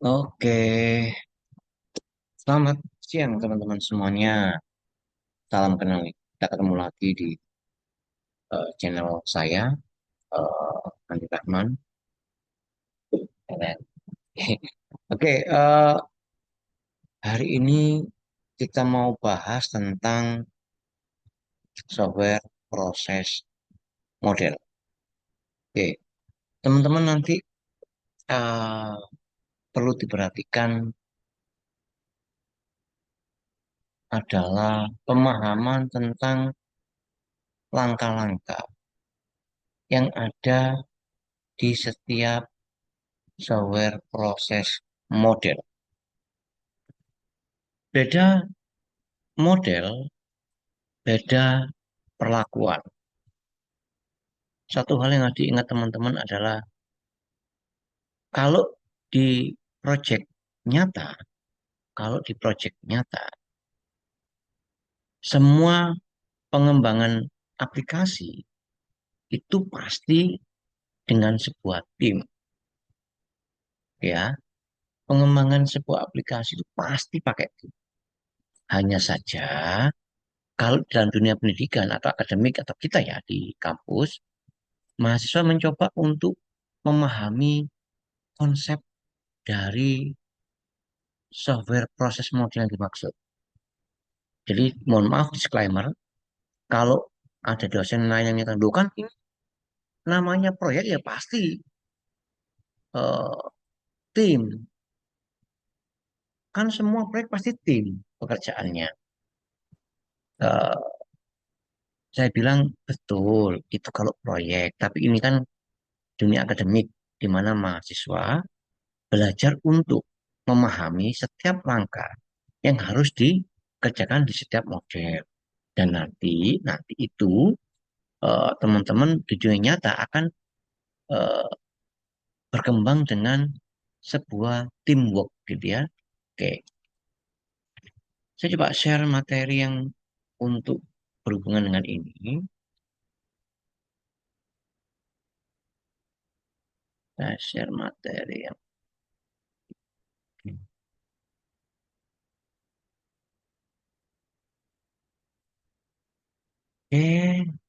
Oke, selamat siang teman-teman semuanya. Salam kenal nih. Kita ketemu lagi di channel saya, Andi Rahman. Oke, hari ini kita mau bahas tentang software proses model. Oke, teman-teman nanti eh, perlu diperhatikan adalah pemahaman tentang langkah-langkah yang ada di setiap software proses model. Beda model, beda perlakuan. Satu hal yang harus diingat teman-teman adalah kalau di project nyata, kalau di project nyata, semua pengembangan aplikasi itu pasti dengan sebuah tim, ya. Pengembangan sebuah aplikasi itu pasti pakai tim. Hanya saja kalau dalam dunia pendidikan atau akademik atau kita ya di kampus, mahasiswa mencoba untuk memahami konsep dari software proses model yang dimaksud. Jadi mohon maaf disclaimer, kalau ada dosen lain yang nyatakan, "Loh kan ini namanya proyek ya pasti eh, tim. Kan semua proyek pasti tim pekerjaannya." Eh, saya bilang betul, itu kalau proyek. Tapi ini kan dunia akademik di mana mahasiswa belajar untuk memahami setiap langkah yang harus dikerjakan di setiap model. Dan nanti itu teman-teman di dunia nyata akan eh, berkembang dengan sebuah teamwork gitu ya. Oke, saya coba share materi yang untuk berhubungan dengan ini. Saya share materi yang oke,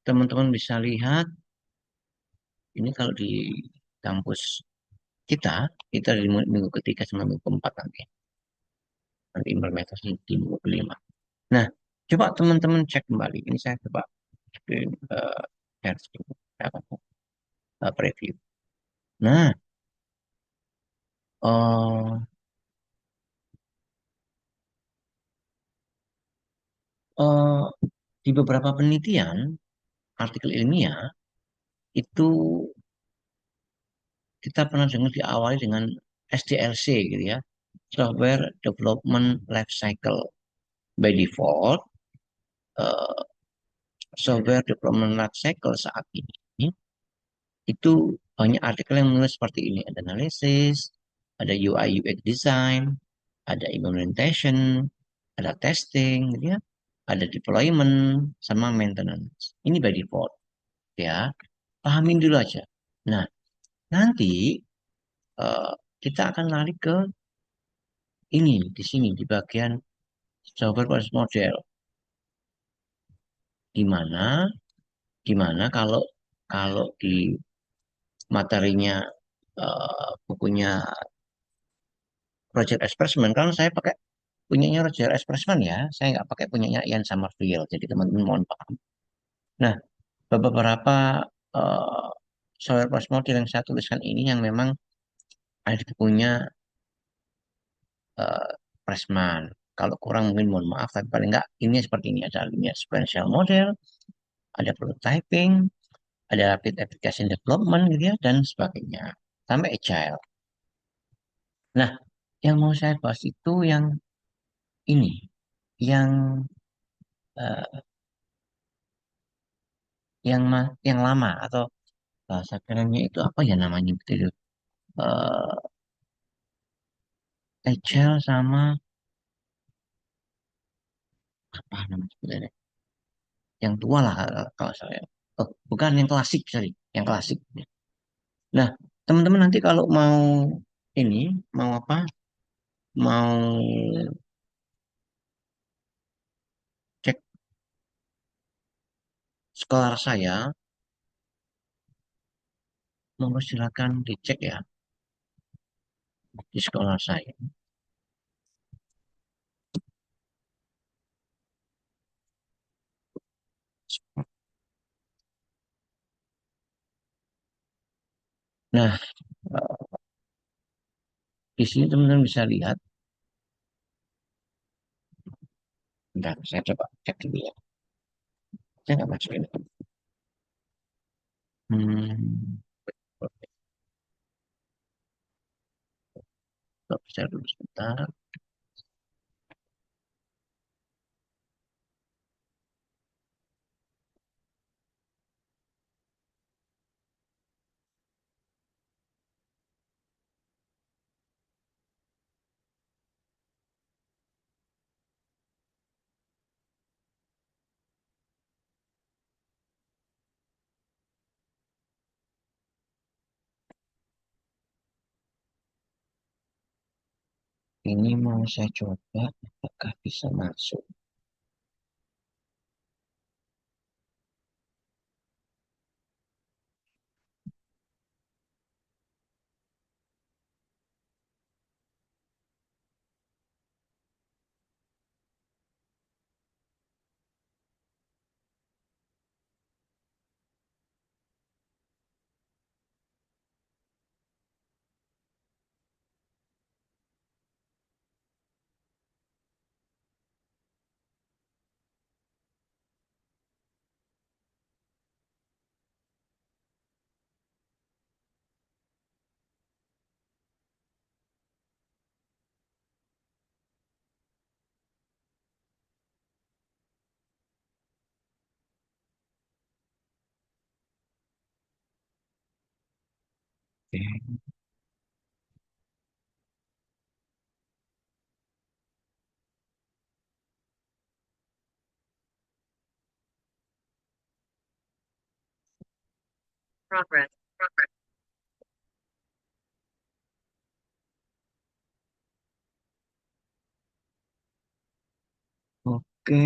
teman-teman bisa lihat ini kalau di kampus kita, kita di minggu ketiga sama minggu keempat nanti. Nanti implementasi di minggu kelima. Nah, coba teman-teman cek kembali. Ini saya coba screen, share screen, apa, preview. Nah, eh eh, di beberapa penelitian, artikel ilmiah, itu kita pernah dengar diawali dengan SDLC gitu ya, Software Development Life Cycle. By default, eh, Software Development Life Cycle saat ini itu banyak artikel yang menulis seperti ini. Ada analisis, ada UI UX design, ada implementation, ada testing, gitu ya, ada deployment, sama maintenance. Ini by default, ya. Pahamin dulu aja. Nah, nanti eh, kita akan lari ke ini di sini di bagian software proses model, di mana kalau kalau di materinya bukunya Project Expressman, kalau saya pakai punyanya Roger Expressman ya, saya nggak pakai punyanya Ian Summerfield, jadi teman-teman mohon paham. Nah, beberapa eh, software proses model yang saya tuliskan ini yang memang ada di bukunya eh, Pressman. Kalau kurang mungkin mohon maaf, tapi paling nggak ini seperti ini. Ada linear sequential model, ada prototyping, ada rapid application development gitu ya, dan sebagainya. Sampai agile. Nah, yang mau saya bahas itu yang ini, yang eh, yang lama atau bahasa kerennya itu apa ya namanya betul? Agile sama apa namanya sebenarnya? Yang tua lah kalau saya. Oh, bukan yang klasik, sorry, yang klasik. Nah, teman-teman nanti kalau mau ini, mau apa? mau cek skor saya, monggo silakan dicek ya di sekolah saya. Nah, di sini teman-teman bisa lihat. Bentar, saya coba cek dulu ya. Saya nggak masukin. Hmm, oke, stop share dulu sebentar. Ini mau saya coba apakah bisa masuk. Oke, Progress. Progress. oke,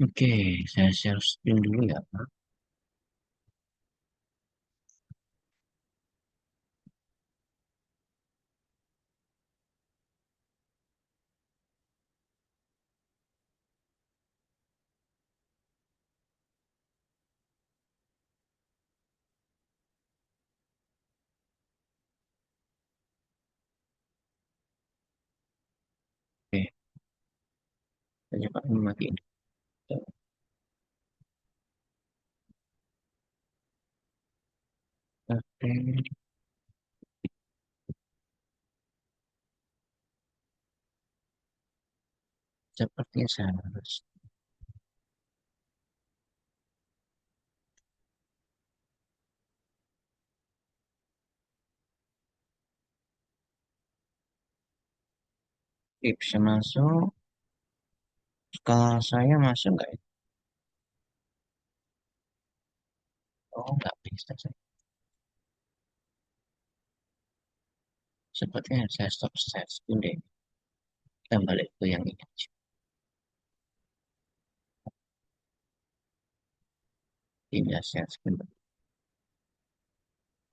oke. Saya share screen dulu ya, Pak. Oke, saya coba matiin. Oke, sepertinya saya harus. Oke, bisa masuk. Skala saya masuk nggak ya? Oh, nggak bisa saya. Sepertinya saya stop share screen deh. Kita balik ke yang ini aja. Pindah share screen.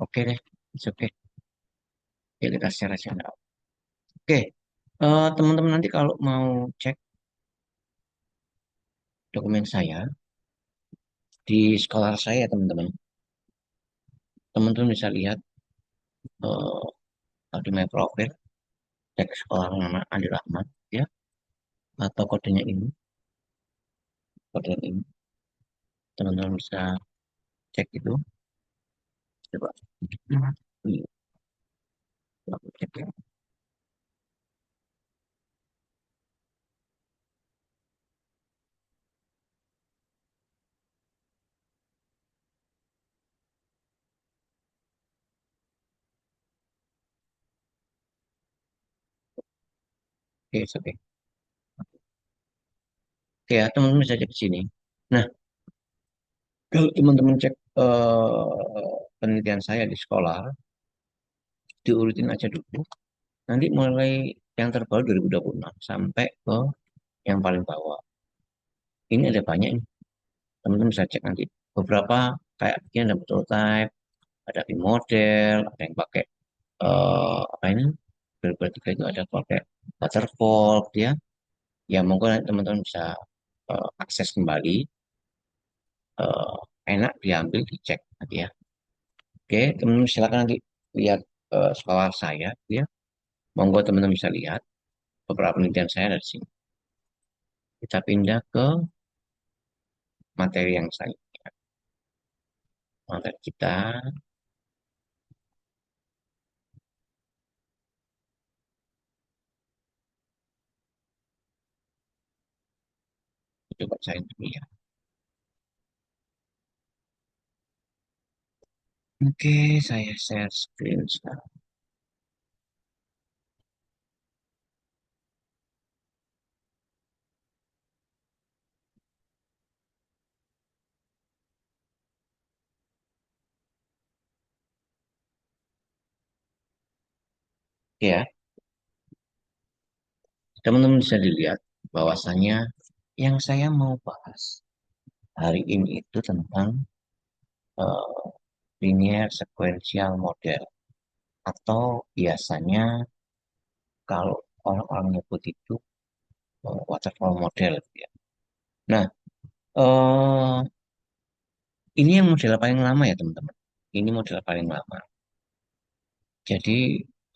Oke deh, it's okay. Ya, kita share aja. Oke, teman-teman nanti kalau mau cek dokumen saya di sekolah saya, teman-teman, teman-teman bisa lihat di my profile, cek sekolah nama Andi Rahmat, ya, atau kodenya ini, kode ini, teman-teman bisa cek itu. Coba, ini, coba aku cek ya. Oke, oke. Oke ya, teman-teman bisa cek di sini. Nah, kalau teman-teman cek penelitian saya di sekolah, diurutin aja dulu. Nanti mulai yang terbaru 2026 sampai ke yang paling bawah. Ini ada banyak nih. Teman-teman bisa cek nanti. Beberapa kayak bikin ada prototype, ada tim model, ada yang pakai apa ini? 2023 itu ada pakai waterfall, ya. Ya, monggo nanti teman-teman bisa akses kembali. eh, Enak diambil, dicek nanti ya. Oke, teman-teman silakan nanti lihat sekolah saya, ya. Monggo teman-teman bisa lihat beberapa penelitian saya dari sini. Kita pindah ke materi yang saya, materi kita. Coba saya dulu ya. Oke, saya share screen sekarang. Ya, teman-teman bisa dilihat bahwasannya yang saya mau bahas hari ini itu tentang eh, linear sequential model, atau biasanya kalau orang-orang nyebut itu waterfall model, ya. Nah, eh, ini yang model paling lama ya teman-teman. Ini model paling lama. Jadi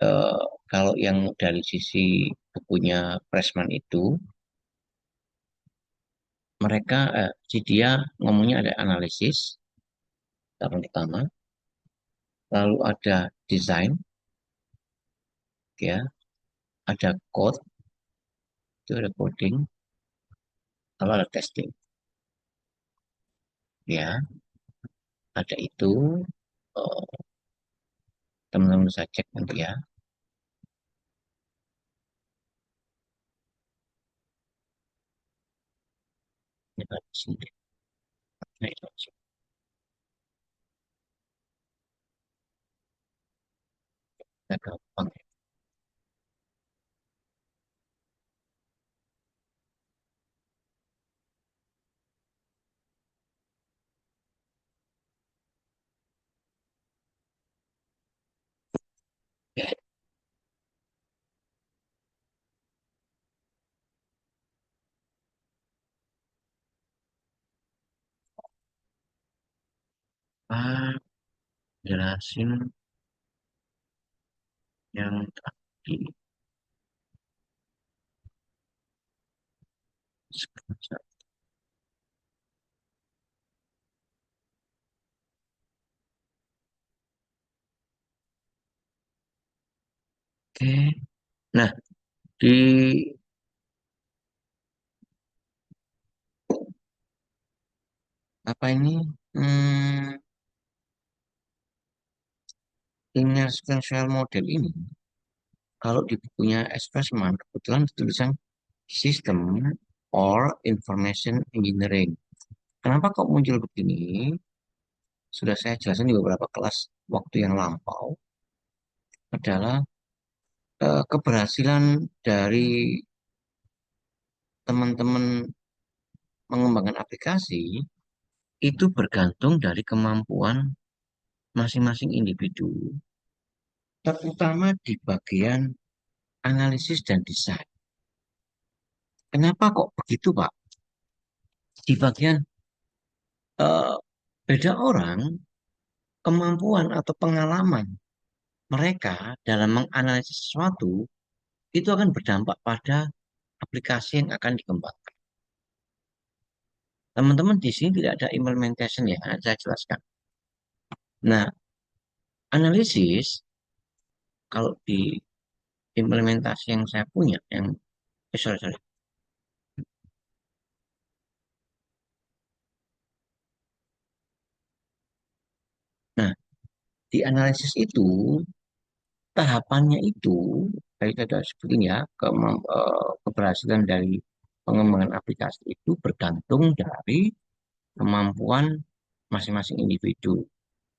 eh, kalau yang dari sisi bukunya Pressman itu, mereka si dia ngomongnya ada analisis tahap pertama, lalu ada desain, ya, ada code, itu ada coding, lalu ada testing, ya, ada itu. eh, Teman-teman bisa cek nanti ya. Ini ada di sini. Nah, itu aja. Kita gampang ya. Ah, jelasin yang tadi. Oke. Nah, di apa ini? Hmm, Linear sequential model ini, kalau di bukunya Expressman, kebetulan tulisan System or Information Engineering. Kenapa kok muncul begini? Sudah saya jelaskan di beberapa kelas waktu yang lampau, adalah keberhasilan dari teman-teman mengembangkan aplikasi itu bergantung dari kemampuan masing-masing individu, terutama di bagian analisis dan desain. Kenapa kok begitu, Pak? Di bagian eh, beda orang, kemampuan atau pengalaman mereka dalam menganalisis sesuatu itu akan berdampak pada aplikasi yang akan dikembangkan. Teman-teman di sini tidak ada implementation ya, saya jelaskan. Nah, analisis kalau di implementasi yang saya punya, yang sorry, sorry. Nah, di analisis itu tahapannya itu Tadi saya sebutin ya, keberhasilan dari pengembangan aplikasi itu bergantung dari kemampuan masing-masing individu,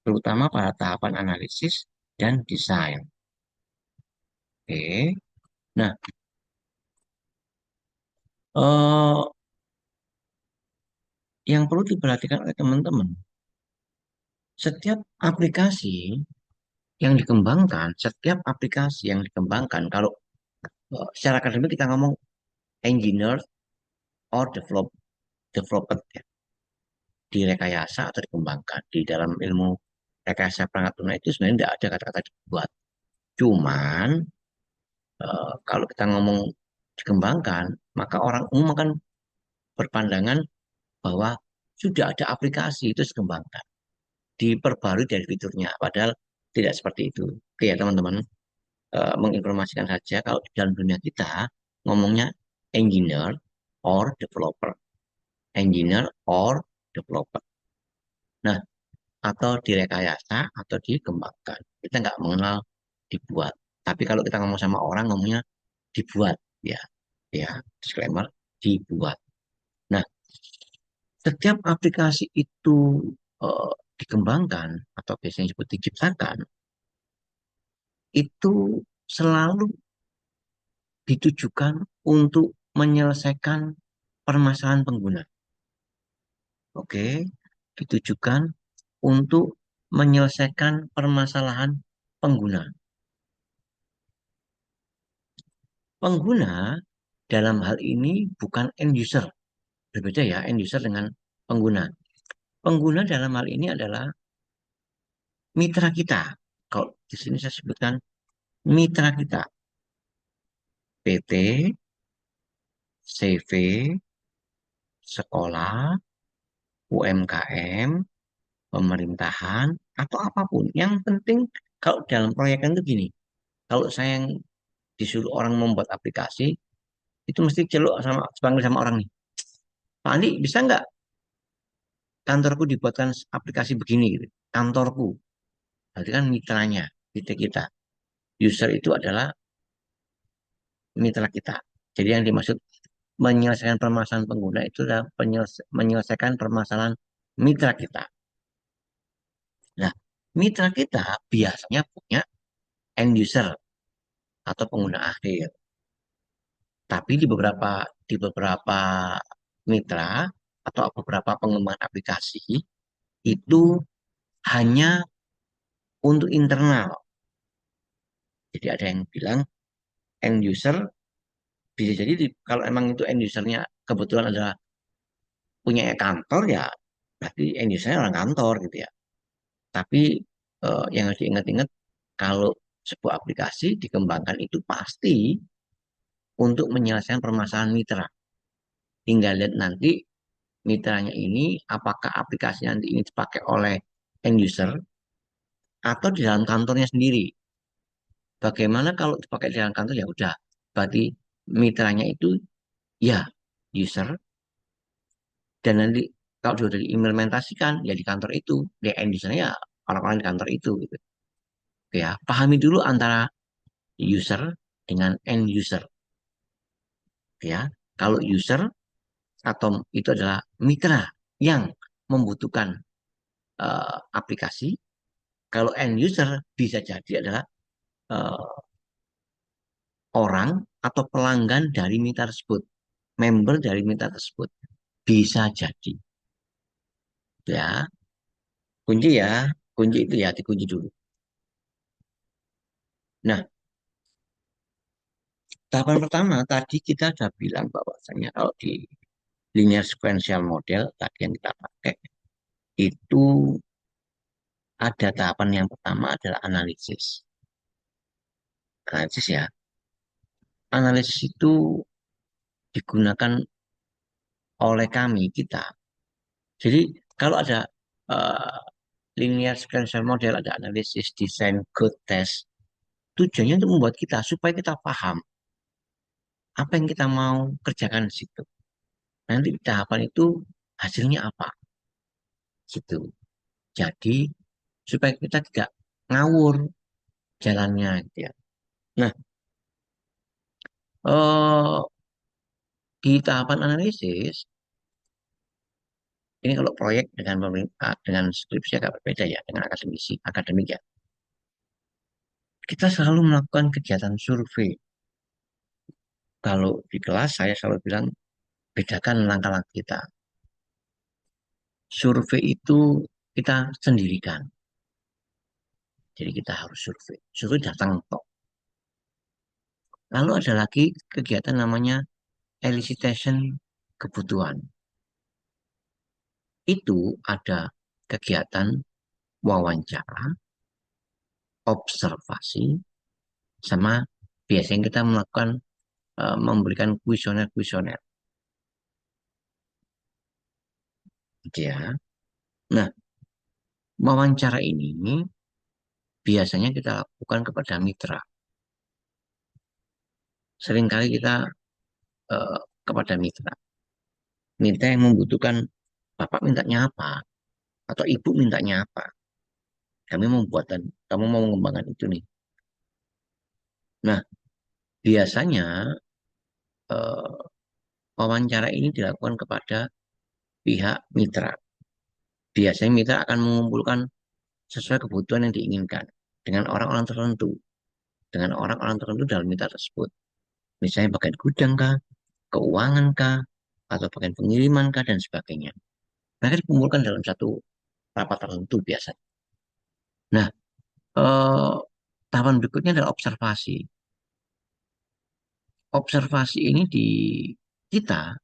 terutama pada tahapan analisis dan desain. Oke. Nah, eh, yang perlu diperhatikan oleh teman-teman, setiap aplikasi setiap aplikasi yang dikembangkan, kalau secara akademik kita ngomong engineer or developer ya, direkayasa atau dikembangkan. Di dalam ilmu rekayasa perangkat lunak itu sebenarnya tidak ada kata-kata dibuat. Cuman kalau kita ngomong dikembangkan, maka orang umum akan berpandangan bahwa sudah ada aplikasi itu dikembangkan, diperbarui dari fiturnya. Padahal tidak seperti itu. Oke ya teman-teman, menginformasikan saja kalau di dalam dunia kita ngomongnya engineer or developer, engineer or developer. Nah, atau direkayasa atau dikembangkan. Kita nggak mengenal dibuat. Tapi kalau kita ngomong sama orang ngomongnya dibuat, ya, ya, disclaimer, dibuat. Nah, setiap aplikasi itu eh, dikembangkan atau biasanya disebut diciptakan, itu selalu ditujukan untuk menyelesaikan permasalahan pengguna. Oke, ditujukan untuk menyelesaikan permasalahan pengguna. Pengguna dalam hal ini bukan end user. Berbeda ya, end user dengan pengguna. Pengguna dalam hal ini adalah mitra kita. Kalau di sini saya sebutkan mitra kita. PT, CV, sekolah, UMKM, pemerintahan, atau apapun. Yang penting kalau dalam proyek itu gini, kalau saya yang disuruh orang membuat aplikasi, itu mesti celuk sama, dipanggil sama orang nih. Pak Andi, bisa nggak kantorku dibuatkan aplikasi begini gitu? Kantorku. Berarti kan mitranya, mitra kita. User itu adalah mitra kita. Jadi yang dimaksud menyelesaikan permasalahan pengguna itu adalah menyelesaikan permasalahan mitra kita. Nah, mitra kita biasanya punya end user atau pengguna akhir. Tapi di beberapa mitra atau beberapa pengembangan aplikasi itu hanya untuk internal. Jadi ada yang bilang end user bisa jadi kalau emang itu end usernya kebetulan adalah punya kantor ya berarti end usernya orang kantor gitu ya. Tapi yang harus diingat-ingat kalau sebuah aplikasi dikembangkan itu pasti untuk menyelesaikan permasalahan mitra. Tinggal lihat nanti mitranya ini apakah aplikasi nanti ini dipakai oleh end user atau di dalam kantornya sendiri. Bagaimana kalau dipakai di dalam kantor ya udah berarti mitranya itu ya user dan nanti kalau sudah diimplementasikan ya di kantor itu, di end usernya ya orang-orang di kantor itu gitu. Oke ya, pahami dulu antara user dengan end user ya. Kalau user atau itu adalah mitra yang membutuhkan aplikasi, kalau end user bisa jadi adalah eh, orang atau pelanggan dari mitra tersebut, member dari mitra tersebut. Bisa jadi ya. Kunci ya, kunci itu ya dikunci dulu. Nah, tahapan pertama tadi kita sudah bilang bahwasanya kalau di linear sequential model tadi yang kita pakai itu ada tahapan yang pertama adalah analisis. Analisis ya. Analisis itu digunakan oleh kami kita. Jadi kalau ada eh, linear sequential model, ada analisis, desain, code, test, tujuannya untuk membuat kita supaya kita paham apa yang kita mau kerjakan di situ. Nanti di tahapan itu hasilnya apa gitu. Jadi supaya kita tidak ngawur jalannya gitu ya. Nah, Eh, di tahapan analisis, ini kalau proyek dengan pemerintah, dengan skripsi agak berbeda ya, dengan akademisi, akademik ya. Kita selalu melakukan kegiatan survei. Kalau di kelas saya selalu bilang, bedakan langkah-langkah kita. Survei itu kita sendirikan. Jadi kita harus survei. Survei datang tok. Lalu ada lagi kegiatan namanya elicitation kebutuhan. Itu ada kegiatan wawancara, observasi, sama biasanya kita melakukan memberikan kuesioner-kuesioner. Gitu ya. Nah, wawancara ini biasanya kita lakukan kepada mitra. Seringkali kita eh, kepada mitra. Mitra yang membutuhkan, Bapak mintanya apa? Atau Ibu mintanya apa? Kami membuatkan, kamu mau mengembangkan itu nih. Nah, biasanya eh, wawancara ini dilakukan kepada pihak mitra. Biasanya mitra akan mengumpulkan sesuai kebutuhan yang diinginkan dengan orang-orang tertentu, dengan orang-orang tertentu dalam mitra tersebut. Misalnya bagian gudang kah, keuangan kah, atau bagian pengiriman kah, dan sebagainya. Mereka dikumpulkan dalam satu rapat tertentu biasanya. Nah, eh, tahapan berikutnya adalah observasi. Observasi ini di kita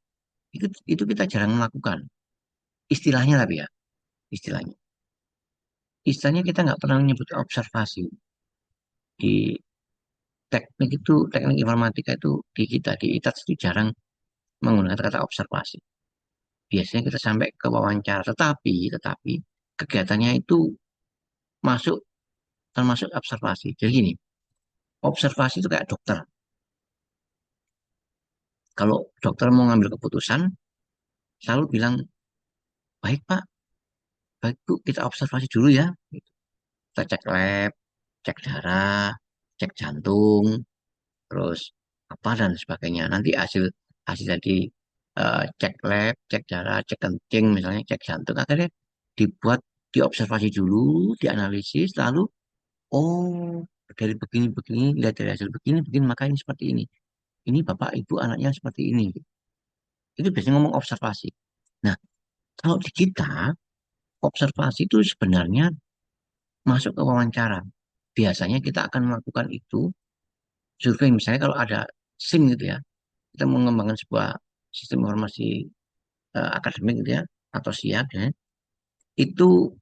itu kita jarang melakukan. Istilahnya tapi ya, istilahnya. Istilahnya kita nggak pernah menyebut observasi di teknik informatika itu di kita di ITAS itu jarang menggunakan kata observasi. Biasanya kita sampai ke wawancara, tetapi kegiatannya itu masuk termasuk observasi. Jadi gini, observasi itu kayak dokter. Kalau dokter mau ngambil keputusan, selalu bilang, baik Pak, baik Bu, kita observasi dulu ya. Kita cek lab, cek darah, cek jantung, terus apa dan sebagainya. Nanti hasil hasil tadi cek lab, cek darah, cek kencing, misalnya cek jantung, akhirnya dibuat diobservasi dulu, dianalisis, lalu oh dari begini-begini, lihat dari hasil begini-begini, maka ini seperti ini. Ini bapak ibu anaknya seperti ini. Itu biasanya ngomong observasi. Nah, kalau di kita, observasi itu sebenarnya masuk ke wawancara. Biasanya kita akan melakukan itu, survei misalnya kalau ada SIM gitu ya, kita mengembangkan sebuah sistem informasi akademik gitu ya, atau SIAP ya, itu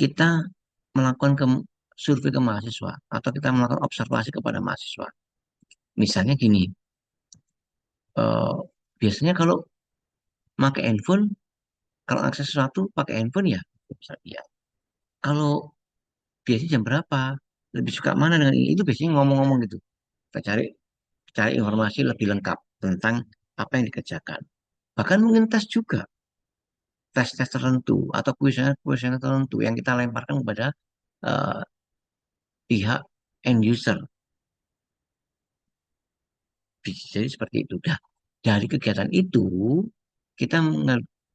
kita melakukan survei ke mahasiswa, atau kita melakukan observasi kepada mahasiswa. Misalnya gini, eh, biasanya kalau pakai handphone, kalau akses sesuatu pakai handphone ya, ya. Kalau biasanya jam berapa, lebih suka mana dengan ini, itu biasanya ngomong-ngomong gitu. Kita cari cari informasi lebih lengkap tentang apa yang dikerjakan. Bahkan mungkin tes juga, tes-tes tertentu atau kuesioner tertentu yang kita lemparkan kepada eh, pihak end user. Jadi seperti itu. Nah, dari kegiatan itu kita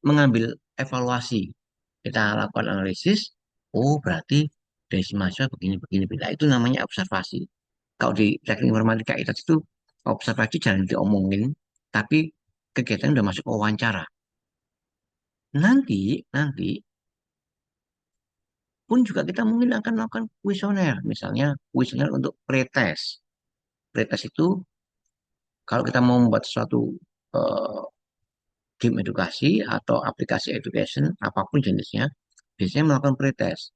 mengambil evaluasi. Kita lakukan analisis. Oh, berarti dari si mahasiswa begini-begini. Nah, itu namanya observasi. Kalau di teknik informatika itu observasi jangan diomongin, tapi kegiatan udah masuk wawancara. Nanti pun juga kita mungkin akan melakukan kuesioner, misalnya kuesioner untuk pretest. Pretest itu kalau kita mau membuat suatu eh, game edukasi atau aplikasi education, apapun jenisnya, biasanya melakukan pretest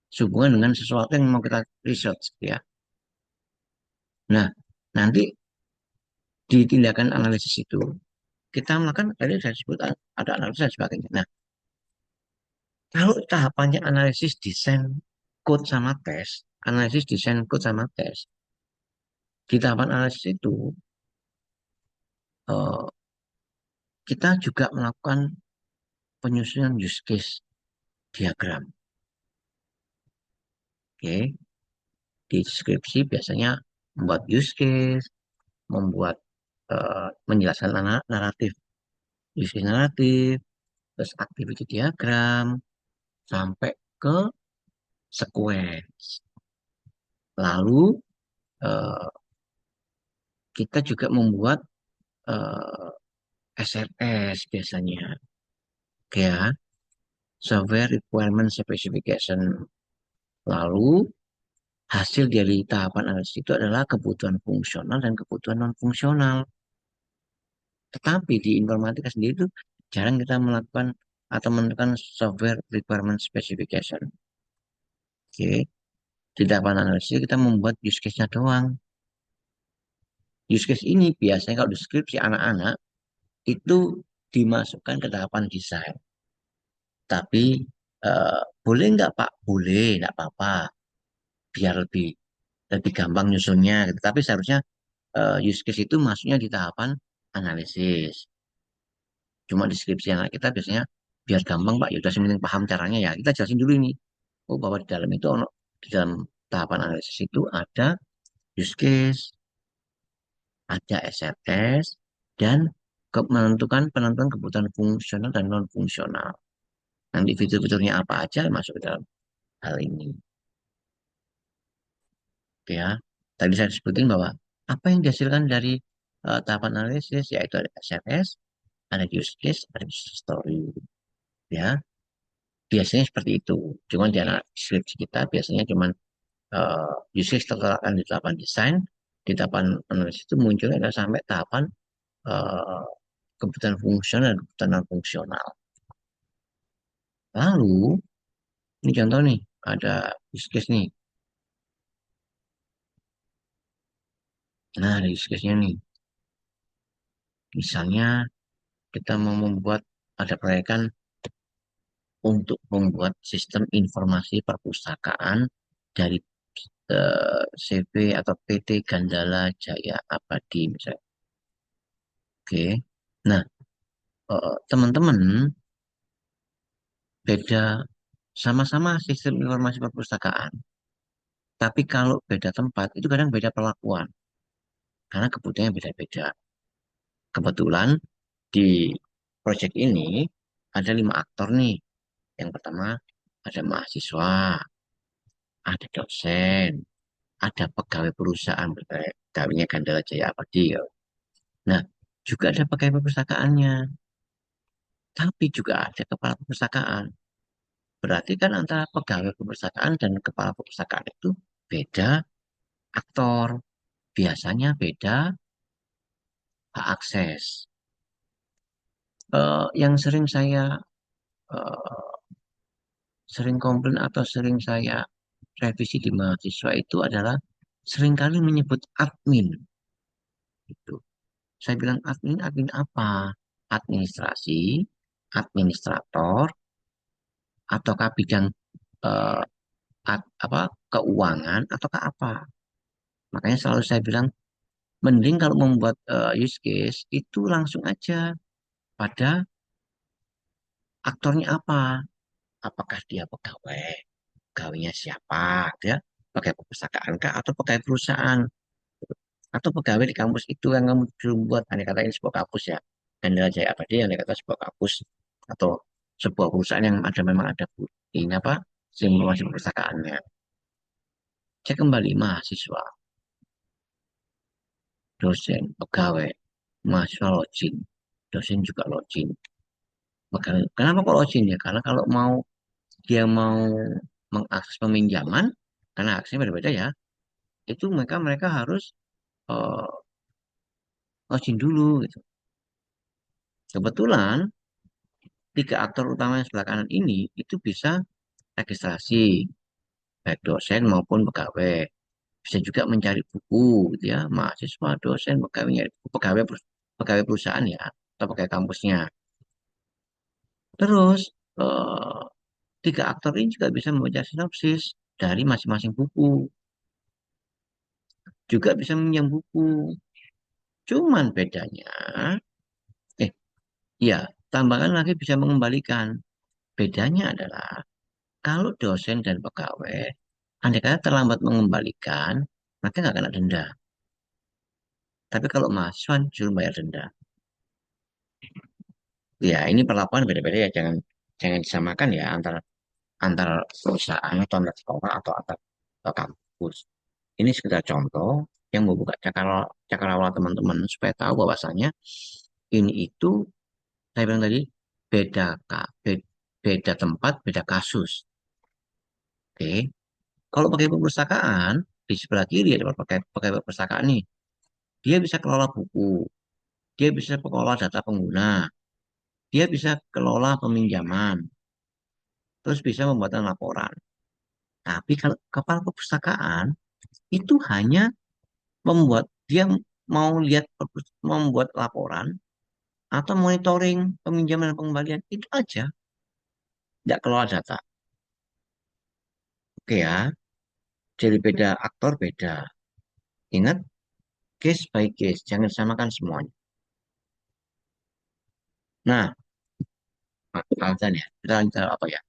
sehubungan dengan sesuatu yang mau kita research, gitu ya. Nah, nanti di tindakan analisis itu kita melakukan tadi saya sebut ada analisis dan sebagainya. Nah, kalau tahapannya analisis desain code sama tes, analisis desain code sama tes, di tahapan analisis itu eh, kita juga melakukan penyusunan use case diagram. Oke, di deskripsi biasanya membuat use case, membuat menjelaskan naratif, use case naratif, terus activity diagram, sampai ke sequence. Lalu eh, kita juga membuat eh, SRS biasanya, ya, Software Requirement Specification. Lalu hasil dari tahapan analisis itu adalah kebutuhan fungsional dan kebutuhan non fungsional. Tetapi di informatika sendiri itu jarang kita melakukan atau menentukan software requirement specification. Oke, di tahapan analisis kita membuat use case-nya doang. Use case ini biasanya kalau deskripsi anak-anak itu dimasukkan ke tahapan desain. Tapi boleh nggak Pak? Boleh, nggak apa-apa. Biar lebih lebih gampang nyusunnya. Gitu. Tapi seharusnya use case itu masuknya di tahapan analisis. Cuma deskripsi anak kita biasanya biar gampang Pak. Ya udah penting paham caranya ya. Kita jelasin dulu ini. Oh bahwa di dalam itu di dalam tahapan analisis itu ada use case, ada SRS, dan menentukan penentuan kebutuhan fungsional dan non fungsional. Nanti fitur-fiturnya apa aja masuk ke dalam hal ini. Ya, tadi saya sebutin bahwa apa yang dihasilkan dari tahapan analisis yaitu ada SRS, ada use case, ada user story. Ya, biasanya seperti itu. Cuman di anak deskripsi kita biasanya cuman use case terletakkan di tahapan desain, di tahapan analisis itu munculnya adalah sampai tahapan eh, kebutuhan fungsional dan kebutuhan non fungsional. Lalu, ini contoh nih, ada use case nih. Nah, ada use case-nya nih. Misalnya kita mau membuat ada proyekan untuk membuat sistem informasi perpustakaan dari CV atau PT Gandala Jaya Abadi misalnya. Oke. Nah, teman-teman beda sama-sama sistem informasi perpustakaan. Tapi kalau beda tempat itu kadang beda perlakuan karena kebutuhannya beda-beda. Kebetulan di proyek ini ada 5 aktor nih. Yang pertama ada mahasiswa, ada dosen, ada pegawai perusahaan, pegawainya Gandara Jaya Abadi. Ya. Nah, juga ada pegawai perpustakaannya, tapi juga ada kepala perpustakaan. Berarti kan antara pegawai perpustakaan dan kepala perpustakaan itu beda aktor, biasanya beda hak akses. Yang eh, sering komplain atau sering saya revisi di mahasiswa itu adalah seringkali menyebut admin. Gitu. Saya bilang admin, admin apa? Administrasi, administrator, ataukah bidang eh, apa keuangan, ataukah apa? Makanya selalu saya bilang, mending kalau membuat use case itu langsung aja pada aktornya apa? Apakah dia pegawai, pegawainya siapa, dia pegawai perpustakaan kah, atau pegawai perusahaan, atau pegawai di kampus itu yang kamu belum buat, andai kata ini sebuah kampus ya, Gandara Jaya Abadi, andai kata sebuah kampus atau sebuah perusahaan yang ada memang ada ini apa simulasi perpustakaannya. Cek kembali mahasiswa, dosen, pegawai, mahasiswa login, dosen juga login. Kenapa kok login ya? Karena kalau dia mau mengakses peminjaman, karena aksesnya berbeda ya, itu mereka mereka harus eh, login dulu gitu. Kebetulan 3 aktor utama yang sebelah kanan ini itu bisa registrasi baik dosen maupun pegawai. Bisa juga mencari buku, gitu ya, mahasiswa, dosen, pegawai, nyari buku, pegawai perusahaan ya, atau pegawai kampusnya. Terus eh, 3 aktor ini juga bisa membaca sinopsis dari masing-masing buku, juga bisa meminjam buku. Cuman bedanya, eh, ya, tambahkan lagi bisa mengembalikan. Bedanya adalah kalau dosen dan pegawai, andai kata terlambat mengembalikan, maka nggak kena denda. Tapi kalau mahasiswa suruh bayar denda. Ya, ini perlakuan beda-beda ya. Jangan jangan disamakan ya antara antar perusahaan atau antar sekolah atau antar kampus. Ini sekedar contoh yang membuka cakrawala teman-teman supaya tahu bahwasanya ini itu saya bilang tadi beda beda tempat, beda kasus. Oke. Kalau pakai perpustakaan di sebelah kiri ada pakai pakai perpustakaan nih. Dia bisa kelola buku, dia bisa kelola data pengguna, dia bisa kelola peminjaman, terus bisa membuat laporan. Tapi kalau kepala perpustakaan itu hanya membuat dia mau lihat membuat laporan atau monitoring peminjaman dan pengembalian itu aja, tidak kelola data. Oke ya, jadi beda aktor beda. Ingat case by case, jangan samakan semuanya. Nah, alasan ya, kita lanjut apa ya?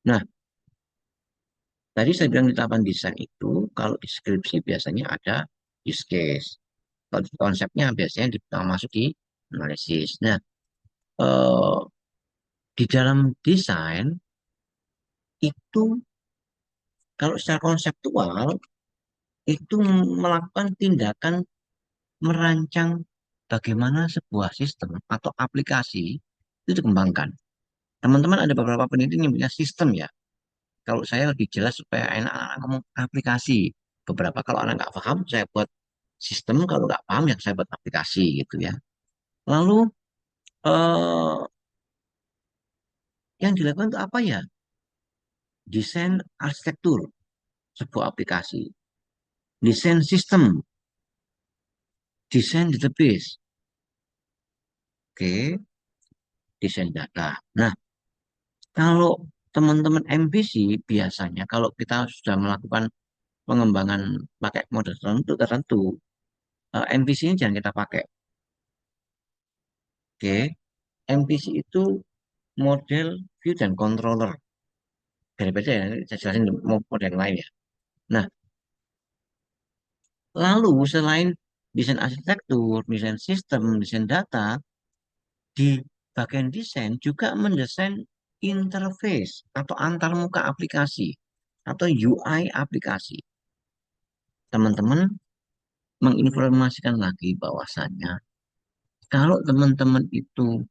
Nah, tadi saya bilang di tahapan desain itu, kalau di skripsi biasanya ada use case. Kalau di konsepnya biasanya masuk di analisis. Nah, eh, di dalam desain itu kalau secara konseptual itu melakukan tindakan merancang bagaimana sebuah sistem atau aplikasi itu dikembangkan. Teman-teman ada beberapa peneliti yang punya sistem ya. Kalau saya lebih jelas supaya enak anak ngomong aplikasi. Beberapa kalau anak nggak paham, saya buat sistem. Kalau nggak paham, ya saya buat aplikasi gitu ya. Lalu eh, yang dilakukan itu apa ya? Desain arsitektur sebuah aplikasi, desain sistem, desain database, oke, desain data. Nah, kalau teman-teman MVC biasanya kalau kita sudah melakukan pengembangan pakai model tertentu, MVC ini jangan kita pakai. Oke, MVC itu model view dan controller. Beda-beda ya, saya jelasin model yang lain ya. Nah, lalu selain desain arsitektur, desain sistem, desain data, di bagian desain juga mendesain interface atau antarmuka aplikasi atau UI aplikasi. Teman-teman menginformasikan lagi bahwasannya kalau teman-teman itu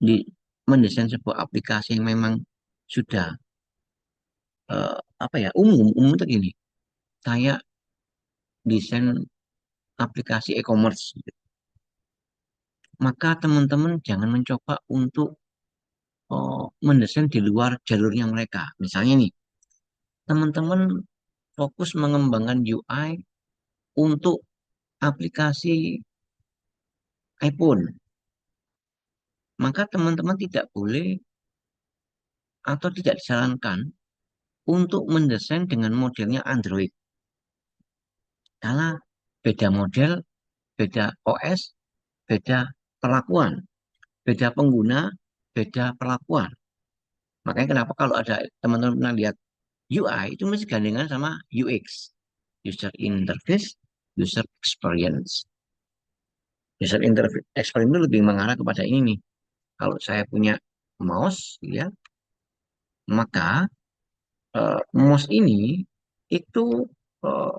di mendesain sebuah aplikasi yang memang sudah apa ya umum itu gini, kayak desain aplikasi e-commerce, maka teman-teman jangan mencoba untuk mendesain di luar jalurnya mereka. Misalnya nih, teman-teman fokus mengembangkan UI untuk aplikasi iPhone, maka teman-teman tidak boleh atau tidak disarankan untuk mendesain dengan modelnya Android. Karena beda model, beda OS, beda perlakuan, beda pengguna, beda perlakuan. Makanya kenapa kalau ada teman-teman pernah lihat UI itu mesti gandengan sama UX, user interface, user experience. User interface experience itu lebih mengarah kepada ini nih. Kalau saya punya mouse, ya, maka mouse ini itu eh,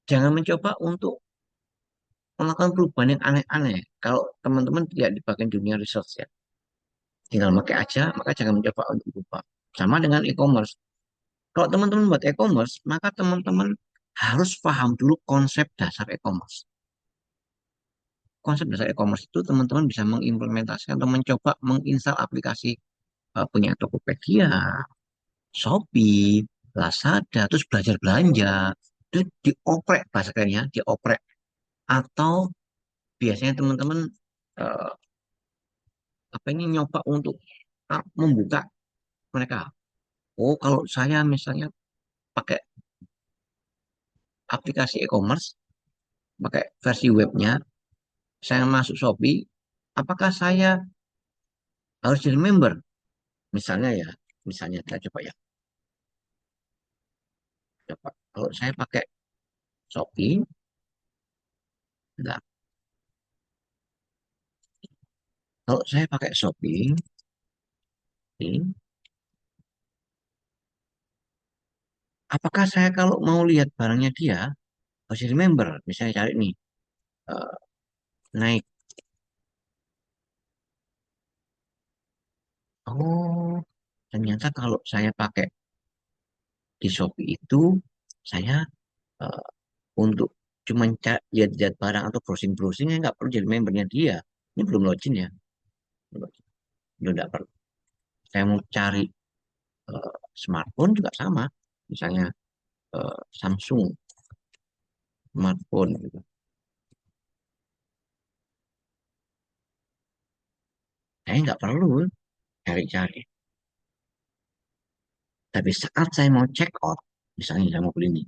jangan mencoba untuk melakukan perubahan yang aneh-aneh. Kalau teman-teman tidak di bagian dunia research ya, tinggal pakai aja, maka jangan mencoba untuk berubah. Sama dengan e-commerce. Kalau teman-teman buat e-commerce, maka teman-teman harus paham dulu konsep dasar e-commerce. Konsep dasar e-commerce itu teman-teman bisa mengimplementasikan atau mencoba menginstal aplikasi punya Tokopedia, Shopee, Lazada, terus belajar belanja, itu dioprek bahasa kerennya, dioprek. Atau biasanya teman-teman eh, apa ini nyoba untuk membuka mereka. Oh, kalau saya misalnya pakai aplikasi e-commerce, pakai versi webnya, saya masuk Shopee, apakah saya harus jadi member? Misalnya ya, misalnya kita coba ya, coba. Kalau saya pakai Shopee. Nah, kalau saya pakai Shopee, ini, apakah saya kalau mau lihat barangnya dia, masih remember, misalnya cari nih, eh, naik. Oh, ternyata kalau saya pakai di Shopee itu, saya eh, untuk cuma lihat-lihat barang atau browsing-browsing, saya nggak perlu jadi membernya dia. Ini belum login ya, belum nggak perlu. Saya mau cari smartphone juga sama, misalnya Samsung smartphone gitu. Saya nggak perlu cari-cari. Tapi saat saya mau check out, misalnya saya mau beli ini,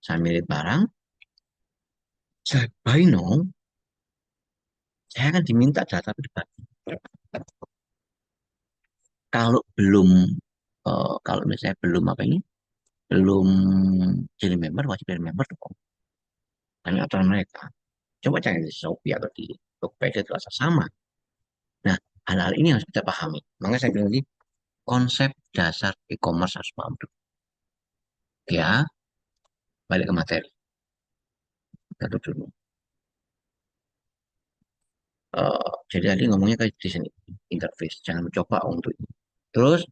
saya milih barang, saya buy now, saya akan diminta data pribadi. Kalau belum, kalau misalnya belum apa ini, belum jadi member, wajib jadi member dong. Tanya aturan mereka. Coba cari di Shopee atau di Tokopedia itu rasa sama. Nah, hal-hal ini harus kita pahami. Makanya saya bilang tadi, konsep dasar e-commerce harus paham dulu. Ya, balik ke materi. Satu dulu. Jadi tadi ngomongnya ke desain interface. Jangan mencoba untuk itu. Terus,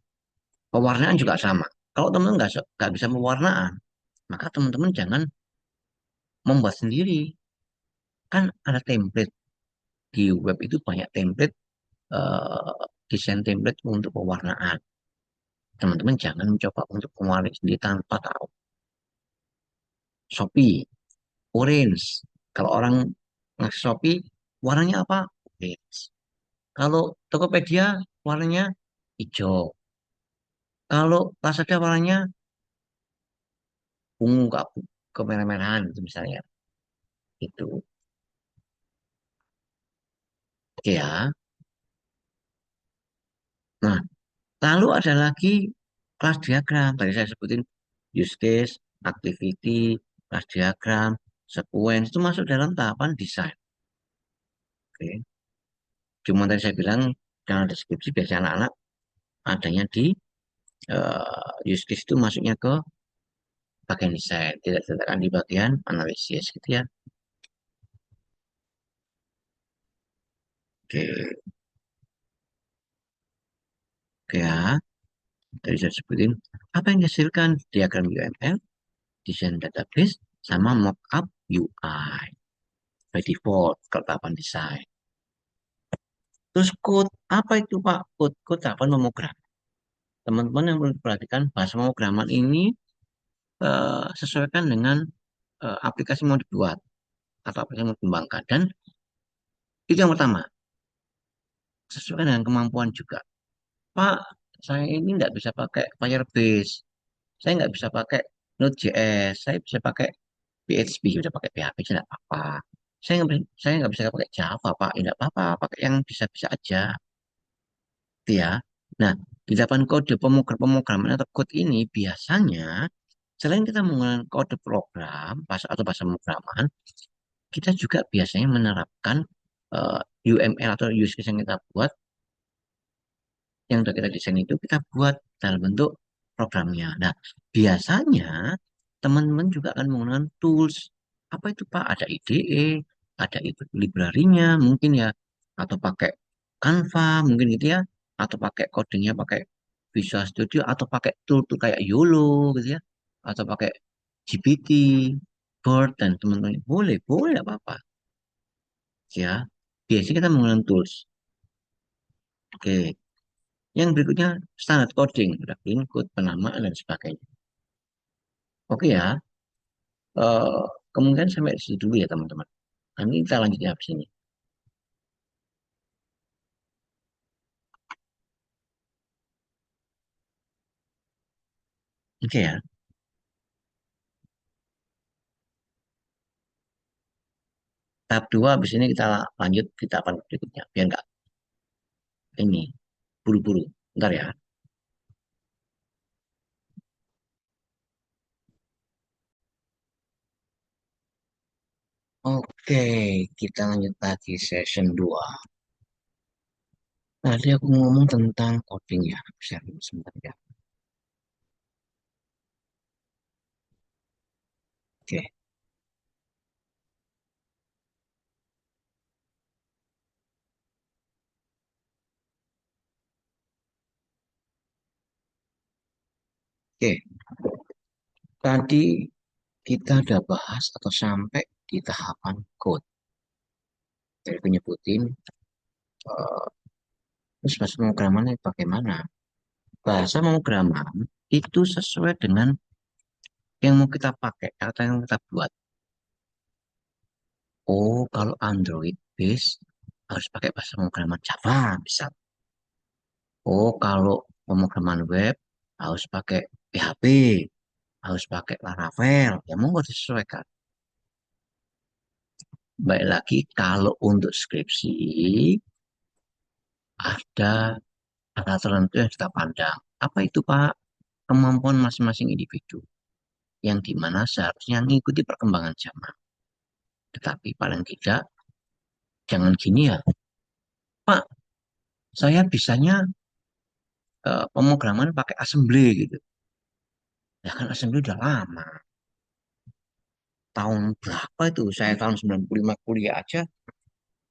pewarnaan juga sama. Kalau teman-teman nggak bisa pewarnaan, maka teman-teman jangan membuat sendiri. Kan ada template. Di web itu banyak template, desain template untuk pewarnaan. Teman-teman jangan mencoba untuk mewarnai sendiri tanpa tahu. Shopee, orange. Kalau orang ngasih Shopee, warnanya apa? Orange. Kalau Tokopedia, warnanya hijau. Kalau Lazada warnanya ungu ke merah-merahan itu misalnya. Itu. Oke ya. Nah, lalu ada lagi kelas diagram. Tadi saya sebutin use case, activity, kelas diagram, sequence itu masuk dalam tahapan desain. Oke. Cuma tadi saya bilang dengan deskripsi biasanya anak-anak adanya di use case itu masuknya ke bagian desain, tidak diletakkan di bagian analisis gitu ya. Oke, oke ya. Tadi saya sebutin apa yang dihasilkan diagram UML, desain database, sama mockup UI by default kalau tahapan desain. Terus code, apa itu Pak? Code tahapan pemrogram. Teman-teman yang perlu perhatikan bahasa pemrograman ini sesuaikan dengan aplikasi mau dibuat atau aplikasi mau dikembangkan. Dan itu yang pertama, sesuaikan dengan kemampuan juga. Pak, saya ini nggak bisa pakai Firebase, saya nggak bisa pakai Node.js, saya bisa pakai PHP, udah pakai PHP aja nggak apa-apa. Saya nggak bisa pakai Java, Pak, ya nggak apa-apa, pakai yang bisa-bisa aja, gitu ya. Nah, di depan kode pemrograman atau code ini biasanya selain kita menggunakan kode program bahasa atau bahasa pemrograman, kita juga biasanya menerapkan UML atau use case yang kita buat, yang sudah kita desain itu kita buat dalam bentuk programnya. Nah, biasanya teman-teman juga akan menggunakan tools. Apa itu Pak? Ada IDE, ada itu library-nya mungkin ya, atau pakai Canva mungkin gitu ya, atau pakai codingnya pakai Visual Studio, atau pakai tool-tool kayak YOLO gitu ya, atau pakai GPT, Bird, dan teman-teman. Boleh, boleh apa-apa. Ya, biasanya kita menggunakan tools. Oke. Yang berikutnya standar coding, ada clean code, penamaan, dan sebagainya. Oke ya, eh, kemungkinan sampai di situ dulu ya teman-teman. Nanti kita lanjutnya habis ini. Oke ya, tahap 2 habis ini kita lanjut di tahapan berikutnya. Biar nggak ini buru-buru. Ntar ya. Oke, kita lanjut lagi session 2. Tadi aku ngomong tentang coding ya. Share dulu sebentar ya. Oke, oke. Tadi kita udah bahas atau sampai di tahapan code. Jadi aku nyebutin, eh, terus bahasa pemrogramannya bagaimana? Bahasa pemrograman itu sesuai dengan yang mau kita pakai atau yang kita buat. Oh, kalau Android base harus pakai bahasa pemrograman Java, bisa. Oh, kalau pemrograman web harus pakai PHP, harus pakai Laravel. Ya monggo disesuaikan. Baik lagi kalau untuk skripsi ada tertentu yang kita pandang. Apa itu Pak? Kemampuan masing-masing individu yang dimana seharusnya mengikuti perkembangan zaman. Tetapi paling tidak jangan gini ya, Pak. Saya bisanya pemrograman pakai assembly gitu. Ya kan assembly udah lama. Tahun berapa itu? Saya tahun 95 kuliah aja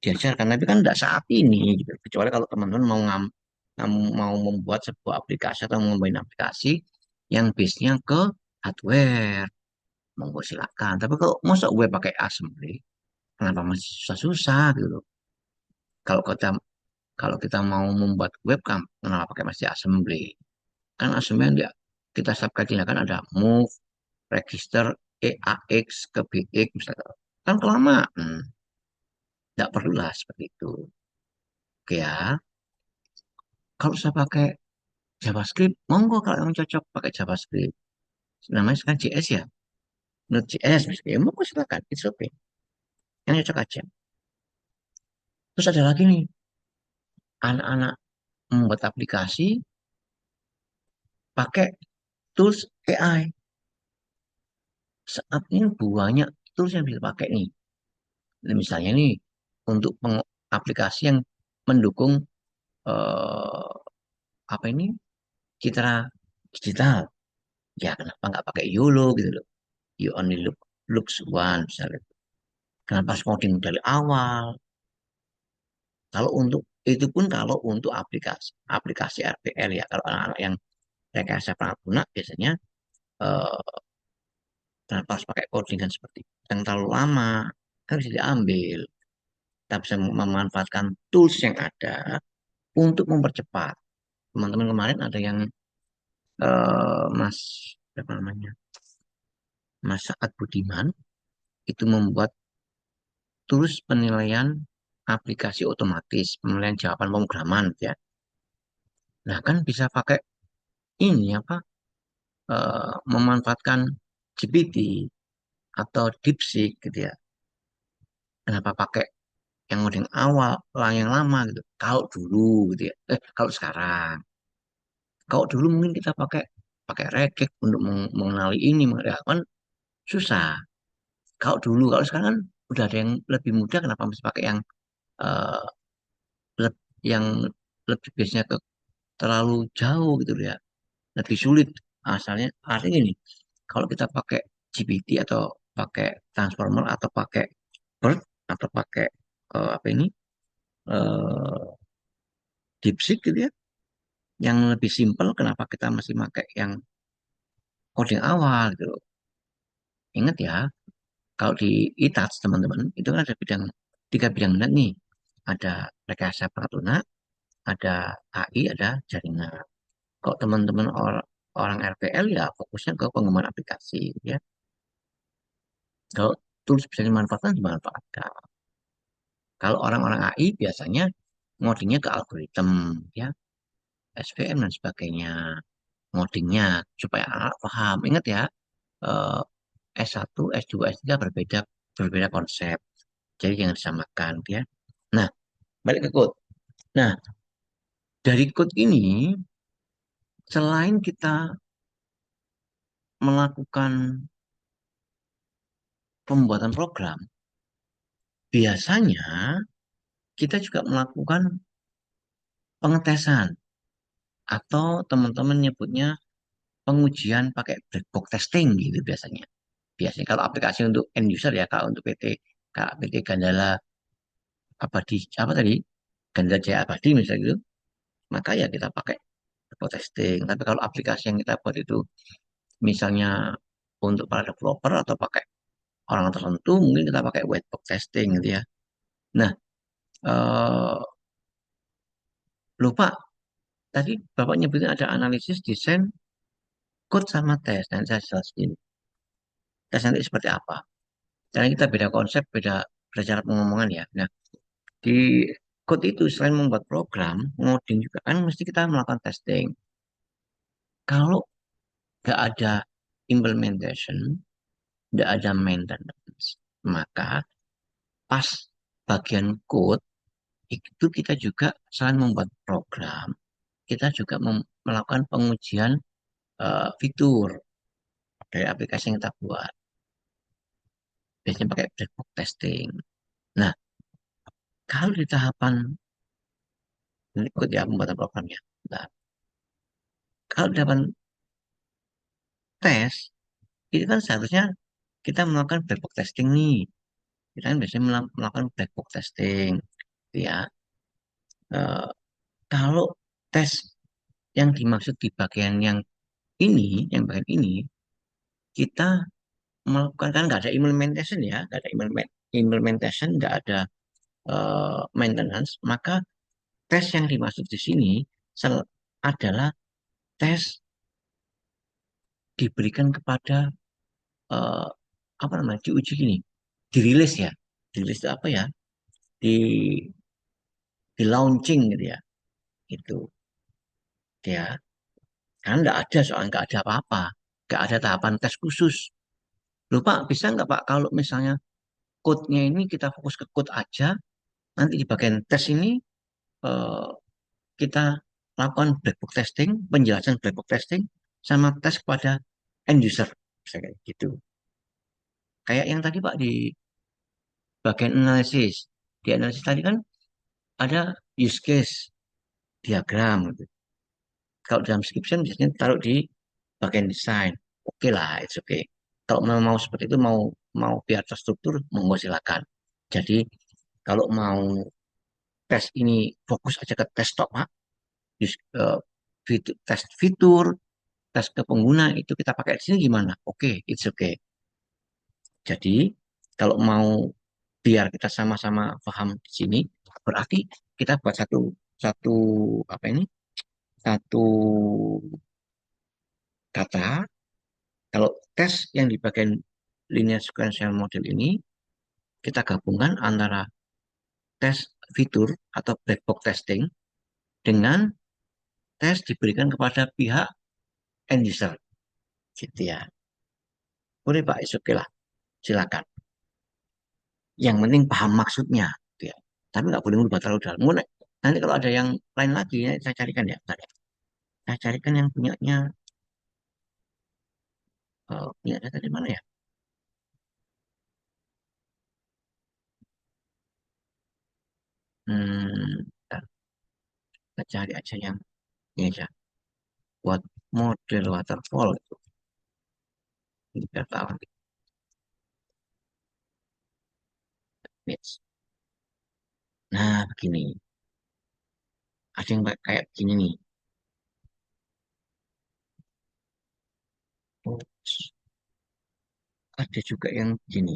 diajarkan. Tapi kan tidak saat ini gitu. Kecuali kalau teman-teman mau membuat sebuah aplikasi atau mengembangkan aplikasi yang base-nya ke hardware. Monggo silakan. Tapi kalau masa web pakai assembly, kenapa masih susah-susah gitu loh. Kalau kita kalau kita mau membuat webcam, kenapa pakai masih assembly? Kan assembly yang kita siapkan kan ada move, register, EAX ke BX misalnya. Kan kelamaan. Tidak perlulah seperti itu. Oke ya. Kalau saya pakai JavaScript, monggo kalau yang cocok pakai JavaScript. Namanya sekarang JS ya. Node.js misalnya. Ya, monggo silakan. It's okay. Yang cocok aja. Terus ada lagi nih. Anak-anak membuat aplikasi pakai tools AI. Saat ini banyak tools yang bisa pakai nih. Misalnya nih, untuk aplikasi yang mendukung eh, apa ini citra digital. Ya kenapa nggak pakai YOLO gitu loh. You only looks one misalnya. Kenapa harus coding dari awal? Kalau untuk itu pun kalau untuk aplikasi RPL ya. Kalau anak-anak yang rekayasa perangkat lunak biasanya eh, kenapa harus pakai codingan seperti itu? Yang terlalu lama kan bisa diambil. Kita bisa memanfaatkan tools yang ada untuk mempercepat. Teman-teman kemarin ada yang Mas apa namanya Mas Saad Budiman itu membuat tools penilaian aplikasi otomatis penilaian jawaban pemrograman ya. Nah kan bisa pakai ini apa memanfaatkan GPT atau DeepSeek gitu ya. Kenapa pakai yang model awal lah yang lama gitu. Kalau dulu gitu ya. Kalau sekarang. Kalau dulu mungkin kita pakai pakai regek untuk mengenali ini, ya kan susah. Kalau sekarang kan udah ada yang lebih mudah, kenapa mesti pakai yang eh, yang lebih biasanya ke terlalu jauh gitu ya, lebih sulit. Asalnya artinya ini, kalau kita pakai GPT atau pakai transformer atau pakai BERT atau pakai apa ini eh, DeepSeek gitu ya, yang lebih simpel, kenapa kita masih pakai yang coding awal gitu loh. Ingat ya, kalau di ITAS teman-teman itu kan ada tiga bidang minat nih. Ada rekayasa perangkat lunak, ada AI, ada jaringan. Kalau teman-teman orang RPL ya fokusnya ke pengembangan aplikasi ya. Kalau tools bisa dimanfaatkan. Kalau orang-orang AI biasanya ngodingnya ke algoritma ya, SVM dan sebagainya. Ngodingnya supaya anak paham. Ingat ya, eh, S1, S2, S3 berbeda berbeda konsep. Jadi jangan disamakan ya. Nah, balik ke code. Nah, dari code ini selain kita melakukan pembuatan program, biasanya kita juga melakukan pengetesan atau teman-teman nyebutnya pengujian pakai black box testing gitu biasanya. Biasanya kalau aplikasi untuk end user ya, kalau untuk PT Gandala Abadi apa tadi? Gandala Jaya Abadi misalnya gitu, maka ya kita pakai black box testing. Tapi kalau aplikasi yang kita buat itu misalnya untuk para developer atau pakai orang tertentu, mungkin kita pakai white box testing gitu ya. Nah, eh, lupa tadi Bapak nyebutin ada analisis, desain, code sama tes. Dan saya jelasin tes nanti seperti apa. Karena kita beda konsep, beda cara pengomongan ya. Nah, di code itu selain membuat program, ngoding juga kan mesti kita melakukan testing. Kalau nggak ada implementation, nggak ada maintenance, maka pas bagian code itu kita juga selain membuat program, kita juga melakukan pengujian fitur dari aplikasi yang kita buat. Biasanya pakai black box testing. Nah, kalau di tahapan berikut ya pembuatan programnya. Nah, kalau di tahapan tes, itu kan seharusnya kita melakukan black box testing nih. Kita kan biasanya melakukan black box testing. Gitu ya. Eh, kalau tes yang dimaksud di bagian yang bagian ini, kita melakukan kan nggak ada implementation ya, nggak ada implementation, nggak ada maintenance, maka tes yang dimaksud di sini adalah tes diberikan kepada eh, apa namanya diuji gini, dirilis ya, dirilis itu apa ya, di di launching gitu ya, itu ya, kan nggak ada soal nggak ada apa-apa, nggak ada tahapan tes khusus. Lupa bisa nggak Pak kalau misalnya code-nya ini kita fokus ke code aja, nanti di bagian tes ini eh, kita lakukan black box testing, penjelasan black box testing, sama tes kepada end user, misalnya kayak gitu. Kayak yang tadi Pak di bagian analisis, di analisis tadi kan ada use case diagram gitu. Kalau dalam description biasanya taruh di bagian desain. Oke lah, it's okay. Kalau mau seperti itu, mau mau biar terstruktur, monggo silakan. Jadi kalau mau tes ini fokus aja ke tes tok, Pak. Tes fitur, tes ke pengguna itu kita pakai di sini gimana? Oke, it's okay. Jadi kalau mau biar kita sama-sama paham di sini, berarti kita buat satu satu apa ini? Satu kata. Kalau tes yang di bagian linear sequential model ini kita gabungkan antara tes fitur atau black box testing dengan tes diberikan kepada pihak end user, gitu ya. Boleh Pak, oke lah, silakan. Yang penting paham maksudnya, gitu ya. Tapi nggak boleh merubah terlalu dalam. Nanti kalau ada yang lain lagi, ya, saya carikan ya. Bentar ya. Saya carikan yang punyanya, punya data di mana ya? Bentar, kita cari aja yang ini aja. Buat model waterfall itu. Biar tahu. Nah, begini. Ada yang kayak begini nih. Oh, ada juga yang begini.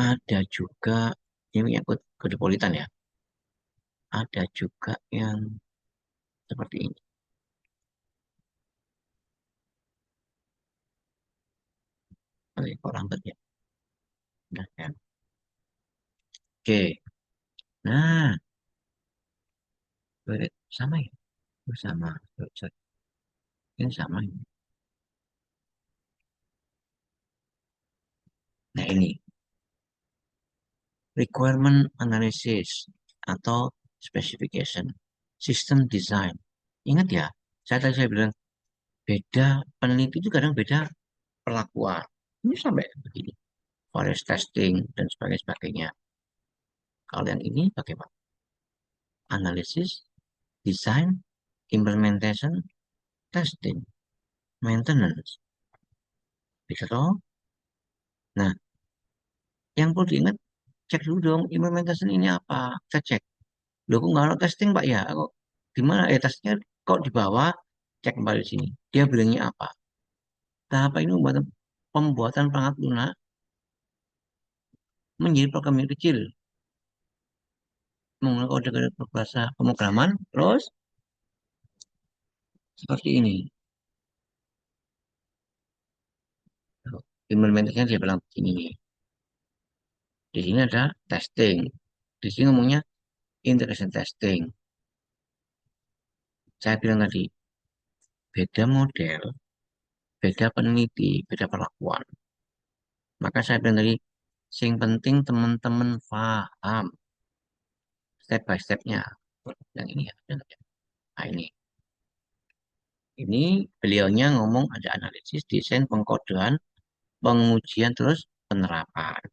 Ada juga ini yang kode politan ya. Ada juga yang seperti ini. Oke, kok lambat ya? Nah, ya. Oke. Nah, sama ya? Oh, sama. Ini sama ya. Nah, ini requirement analysis atau specification system design. Ingat ya, saya bilang beda peneliti itu kadang beda perlakuan. Ini sampai begini, forest testing dan sebagainya. Kalau yang ini bagaimana? Analisis, design, implementation, testing, maintenance. Bisa toh? Nah, yang perlu diingat, cek dulu dong, implementation ini apa? Kita cek. Loh, kok nggak ada testing, Pak ya? Kok gimana? Testingnya kok di bawah? Cek kembali sini. Dia bilangnya apa? Tahap ini pembuatan perangkat lunak menjadi program yang kecil. Menggunakan kode-kode berbahasa pemrograman. Terus, seperti ini. Implementasinya dia bilang begini nih. Di sini ada testing. Di sini ngomongnya integration testing. Saya bilang tadi, beda model, beda peneliti, beda perlakuan. Maka saya bilang tadi, yang penting teman-teman paham step by stepnya. Yang ini ya. Nah ini. Ini beliaunya ngomong ada analisis, desain, pengkodean, pengujian, terus penerapan.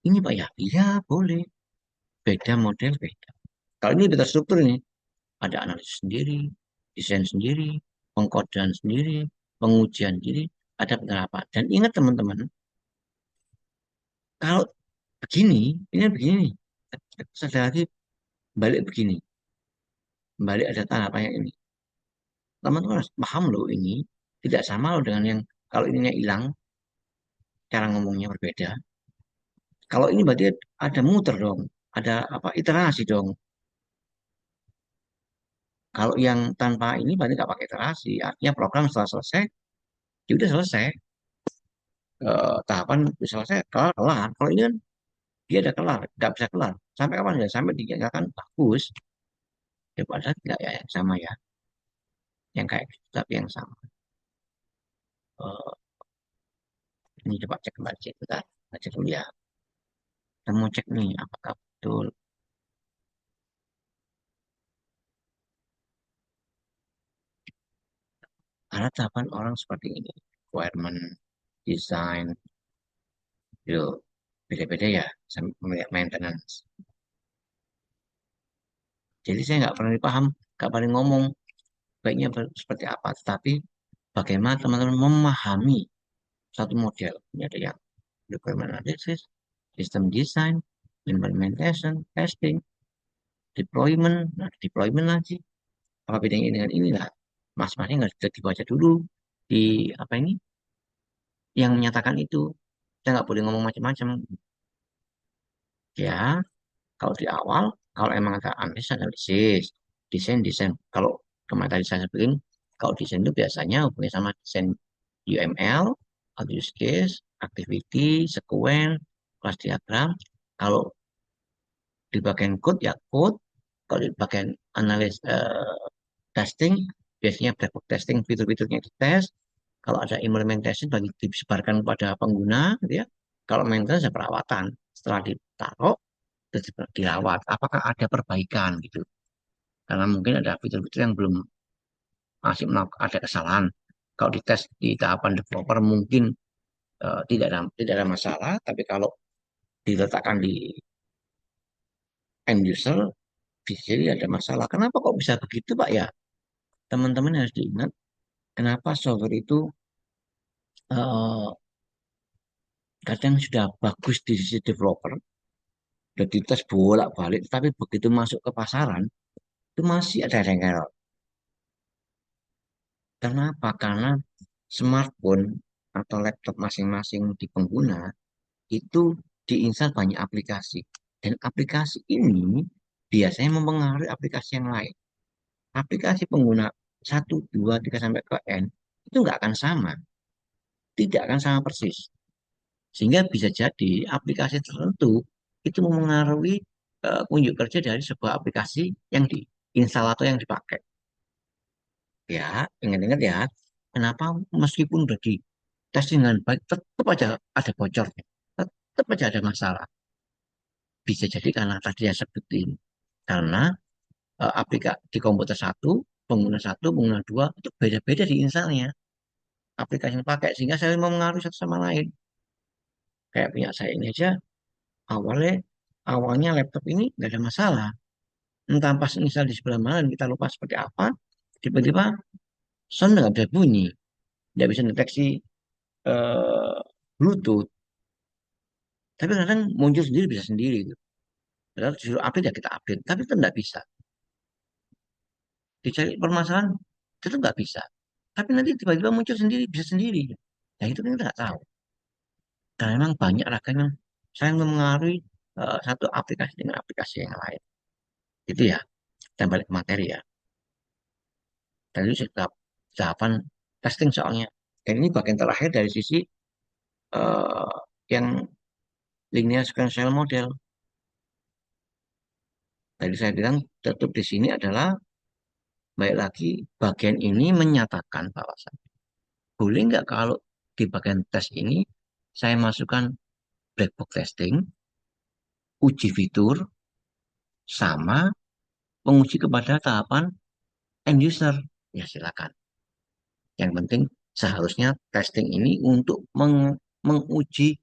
Ini Pak ya? Iya boleh. Beda model, beda. Kalau ini beda struktur ini. Ada analisis sendiri, desain sendiri, pengkodean sendiri, pengujian sendiri, ada penerapan. Dan ingat teman-teman, kalau begini, ini begini. Saya lagi balik begini, balik ada tahapannya ini. Teman-teman harus paham loh ini tidak sama loh dengan yang kalau ininya hilang, cara ngomongnya berbeda. Kalau ini berarti ada muter dong, ada apa iterasi dong. Kalau yang tanpa ini berarti nggak pakai iterasi, artinya program setelah selesai, ya udah selesai. Tahapan bisa selesai, kelar, kelar. Kalau ini kan dia ada kelar, nggak bisa kelar. Sampai kapan ya? Sampai dinyatakan bagus. Ya padahal nggak ya yang sama ya, yang kayak gitu, tapi yang sama. Eh, ini coba cek kembali cek bentar. Kita cek dulu ya. Kita mau cek nih apakah betul. Ada tahapan orang seperti ini. Requirement, design, itu beda-beda ya sampai melihat maintenance. Jadi saya nggak pernah dipaham, nggak pernah ngomong baiknya seperti apa. Tetapi bagaimana teman-teman memahami satu model. Ini ada yang requirement analysis, system design, implementation, testing, deployment. Nah, deployment lagi. Apa bedanya dengan inilah? Mas-masnya nggak sudah dibaca dulu di apa ini yang menyatakan itu. Kita nggak boleh ngomong macam-macam. Ya, kalau di awal, kalau emang ada analisis, desain. Kalau kemarin tadi saya sebutin, kalau desain itu biasanya hubungannya sama desain UML, atau use case, activity, sequence, class diagram. Kalau di bagian code ya code, kalau di bagian analis testing, biasanya black box testing fitur-fiturnya dites. Kalau ada implementation bagi disebarkan kepada pengguna, gitu ya. Kalau maintenance ya perawatan. Setelah ditaruh, terus dirawat. Apakah ada perbaikan gitu? Karena mungkin ada fitur-fitur yang belum masih ada kesalahan. Kalau dites di tahapan developer mungkin tidak ada masalah, tapi kalau diletakkan di end user bisa jadi ada masalah. Kenapa kok bisa begitu, Pak ya? Teman-teman harus diingat kenapa software itu eh, kadang sudah bagus di sisi developer, sudah dites bolak-balik, tapi begitu masuk ke pasaran itu masih ada yang error. Kenapa? Karena smartphone atau laptop masing-masing di pengguna itu diinstal banyak aplikasi. Dan aplikasi ini biasanya mempengaruhi aplikasi yang lain. Aplikasi pengguna 1, 2, 3 sampai ke N itu nggak akan sama. Tidak akan sama persis. Sehingga bisa jadi aplikasi tertentu itu mempengaruhi kunjuk kerja dari sebuah aplikasi yang diinstal atau yang dipakai. Ya, ingat-ingat ya, kenapa meskipun udah di tes dengan baik, tetap aja ada bocornya. Tetap aja ada masalah. Bisa jadi karena tadi saya sebutin. Karena aplikasi di komputer satu, pengguna 1, pengguna 2, itu beda-beda di installnya. aplikasi yang pakai sehingga saling mempengaruhi satu sama lain. Kayak punya saya ini aja awalnya awalnya laptop ini nggak ada masalah. Entah pas misal di sebelah mana dan kita lupa seperti apa, tiba-tiba sound nggak bisa bunyi, nggak bisa deteksi eh, Bluetooth. Tapi kadang muncul sendiri bisa sendiri gitu. Padahal disuruh update ya kita update, tapi itu nggak bisa. Dicari permasalahan itu nggak bisa. Tapi nanti tiba-tiba muncul sendiri bisa sendiri. Nah itu kan kita nggak tahu. Karena memang banyak ragam yang saling mempengaruhi satu aplikasi dengan aplikasi yang lain. Itu ya, kita balik ke materi ya. Tadi sudah tahapan testing soalnya. Dan ini bagian terakhir dari sisi eh, yang linear sequential model. Tadi saya bilang tutup di sini adalah baik lagi bagian ini menyatakan bahwa boleh nggak kalau di bagian tes ini saya masukkan black box testing, uji fitur, sama penguji kepada tahapan end user. Ya silakan. Yang penting seharusnya testing ini untuk menguji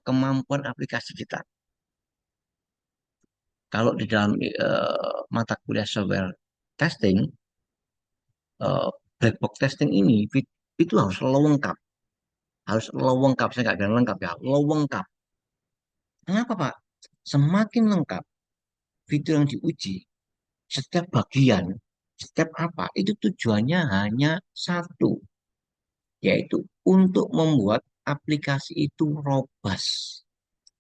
kemampuan aplikasi kita. Kalau di dalam mata kuliah software testing, eh, black box testing ini itu harus lengkap. Harus lengkap, saya nggak bilang lengkap ya, lengkap. Kenapa Pak? Semakin lengkap fitur yang diuji, setiap bagian, setiap apa, itu tujuannya hanya satu, yaitu untuk membuat aplikasi itu robust.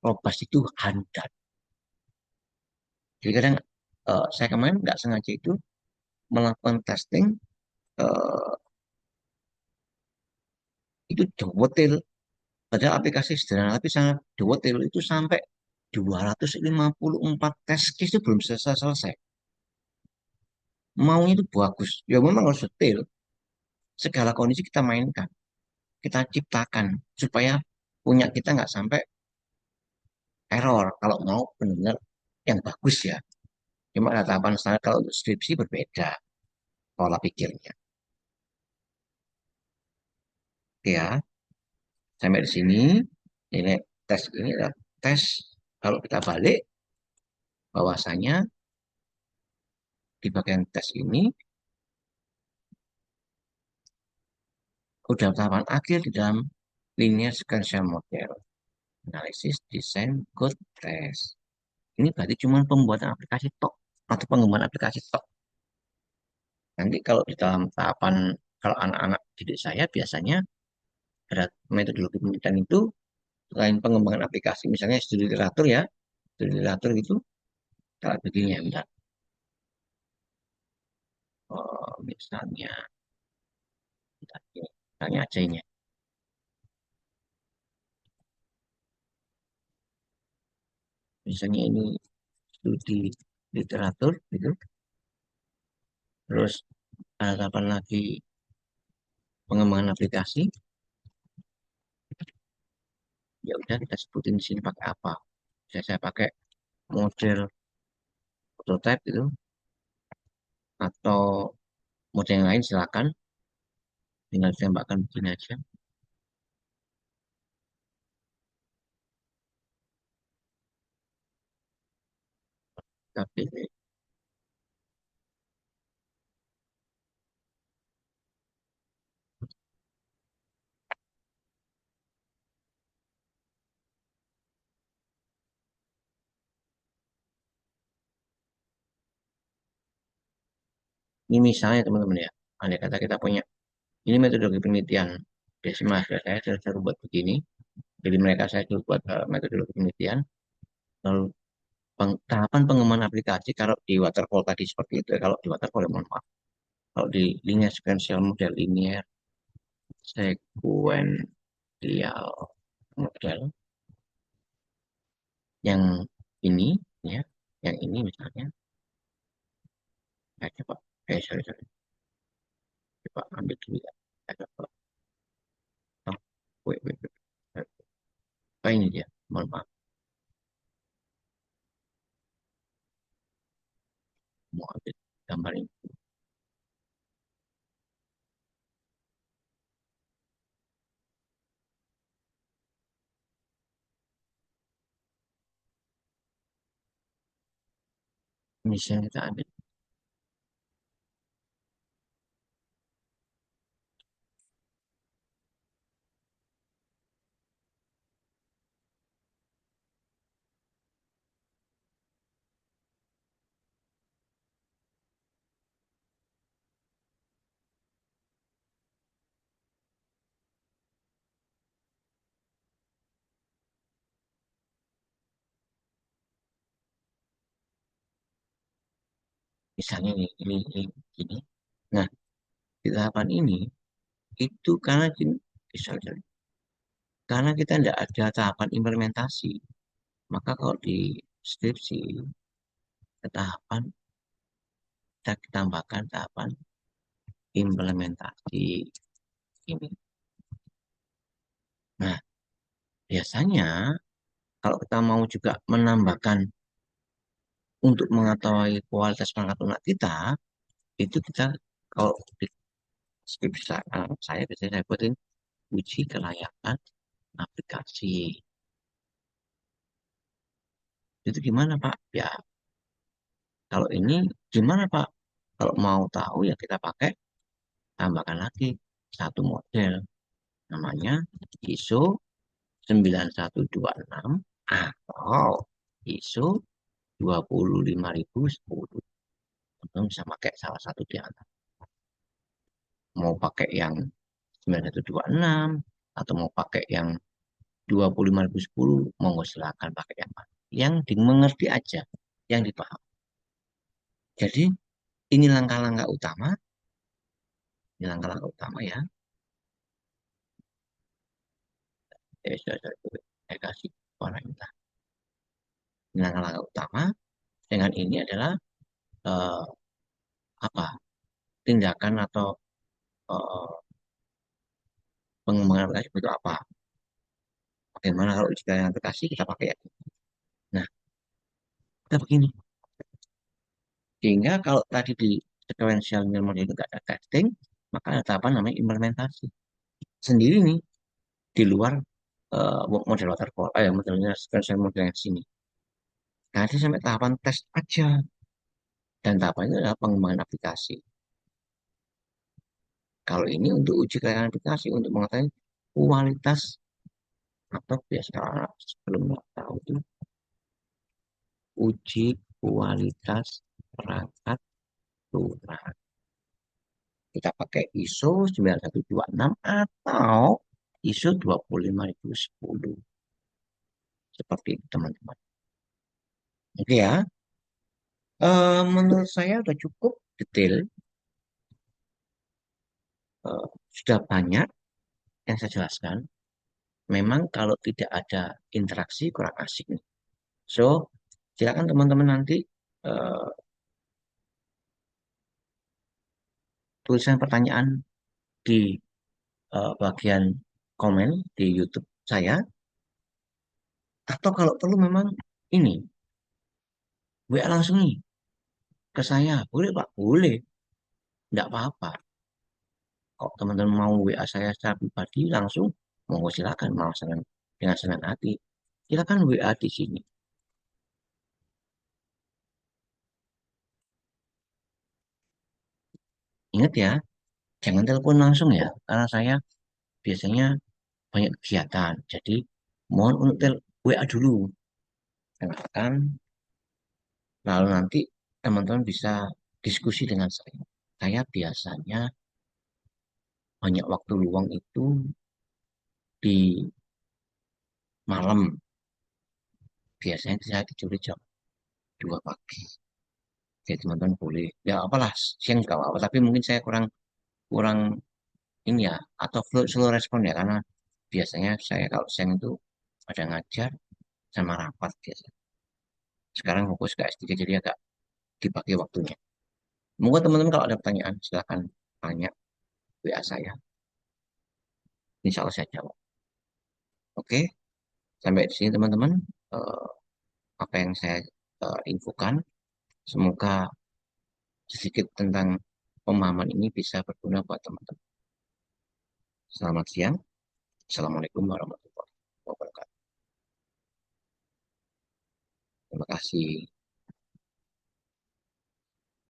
Robust itu handal. Jadi kadang saya kemarin nggak sengaja itu melakukan testing eh, itu detail. Padahal aplikasi sederhana tapi sangat detail itu sampai 254 test case itu belum selesai-selesai. Maunya itu bagus. Ya memang harus detail. Segala kondisi kita mainkan, kita ciptakan supaya punya kita nggak sampai error kalau mau benar-benar yang bagus ya. Cuma ada tahapan standar kalau untuk skripsi berbeda pola pikirnya. Oke ya, sampai di sini ini tes ini adalah tes kalau kita balik bahwasanya di bagian tes ini udah tahapan akhir di dalam linear sequential model. Analisis, desain, code, test. Ini berarti cuma pembuatan aplikasi tok atau pengembangan aplikasi tok. Nanti kalau di dalam tahapan kalau anak-anak didik saya biasanya ada metodologi penelitian itu selain pengembangan aplikasi misalnya studi literatur itu kalau begini ya misalnya, misalnya misalnya aja ini misalnya ini studi literatur gitu terus ada tahapan lagi pengembangan aplikasi ya udah kita sebutin di sini pakai apa. Saya pakai model prototype itu atau model yang lain silakan tinggal ditembakkan begini aja. Tapi ini misalnya teman-teman ya, andai kata kita punya ini metodologi penelitian biasanya mahasiswa saya sudah buat begini, jadi mereka saya suruh buat metodologi penelitian, lalu tahapan pengembangan aplikasi kalau di waterfall tadi seperti itu ya, kalau di waterfall ya mohon maaf, kalau di linear sequential model linear sequential model yang ini ya, yang ini misalnya, coba, sorry, sorry, coba ambil dulu ya, coba, oh, wait. Oh, ini dia, mohon maaf, mau ambil gambar ini. Misalnya kita ambil, misalnya ini. Nah, di tahapan ini itu karena sorry, karena kita tidak ada tahapan implementasi, maka kalau di skripsi tahapan kita tambahkan tahapan implementasi ini. Nah, biasanya kalau kita mau juga menambahkan untuk mengetahui kualitas perangkat lunak kita, itu kita kalau di skripsi saya biasanya saya buatin uji kelayakan aplikasi. Itu gimana Pak? Ya, kalau ini gimana Pak? Kalau mau tahu ya kita pakai tambahkan lagi satu model namanya ISO 9126 atau ISO 25010. Teman bisa pakai salah satu di antara. Mau pakai yang 9126 atau mau pakai yang 25010, monggo silakan pakai yang mana. Yang dimengerti aja, yang dipahami. Jadi ini langkah-langkah utama, ini langkah-langkah utama ya. Saya kasih warna ini. Ini langkah-langkah utama. Dengan ini adalah eh, apa tindakan atau eh, pengembangan aplikasi itu apa? Bagaimana kalau jika yang aplikasi kita pakai ya? Nah, kita begini. Sehingga kalau tadi di sequential model itu nggak ada testing, maka ada apa namanya implementasi. Sendiri nih, di luar model waterfall, modelnya sequential model yang sini. Nanti sampai tahapan tes aja. Dan tahapannya adalah pengembangan aplikasi. Kalau ini untuk uji kelayakan aplikasi, untuk mengetahui kualitas atau biasa sebelumnya tahu itu uji kualitas perangkat lunak. Kita pakai ISO 9126 atau ISO 25010. Seperti itu teman-teman. Oke ya, menurut saya sudah cukup detail. Sudah banyak yang saya jelaskan. Memang kalau tidak ada interaksi kurang asik nih. So, silakan teman-teman nanti eh, tulisan pertanyaan di bagian komen di YouTube saya. Atau kalau perlu memang ini, WA langsung nih ke saya. Boleh Pak? Boleh. Tidak apa-apa. Kalau teman-teman mau WA saya secara pribadi langsung, monggo silakan. Mau dengan senang hati. Silakan WA di sini. Ingat ya, jangan telepon langsung ya. Karena saya biasanya banyak kegiatan. Jadi mohon untuk WA dulu. Kenalkan, lalu nanti teman-teman bisa diskusi dengan saya. Saya biasanya banyak waktu luang itu di malam. Biasanya saya tidur jam 2 pagi. Jadi teman-teman boleh. Ya apalah, siang juga apa. Tapi mungkin saya kurang kurang ini ya. Atau slow respon ya. Karena biasanya saya kalau siang itu ada ngajar sama rapat biasa. Sekarang fokus ke S3 jadi agak dipakai waktunya. Mungkin teman-teman kalau ada pertanyaan silahkan tanya WA saya. Insya Allah saya jawab. Oke, sampai di sini teman-teman. Eh, apa yang saya infokan. Semoga sedikit tentang pemahaman ini bisa berguna buat teman-teman. Selamat siang. Assalamualaikum warahmatullahi wabarakatuh. Terima kasih.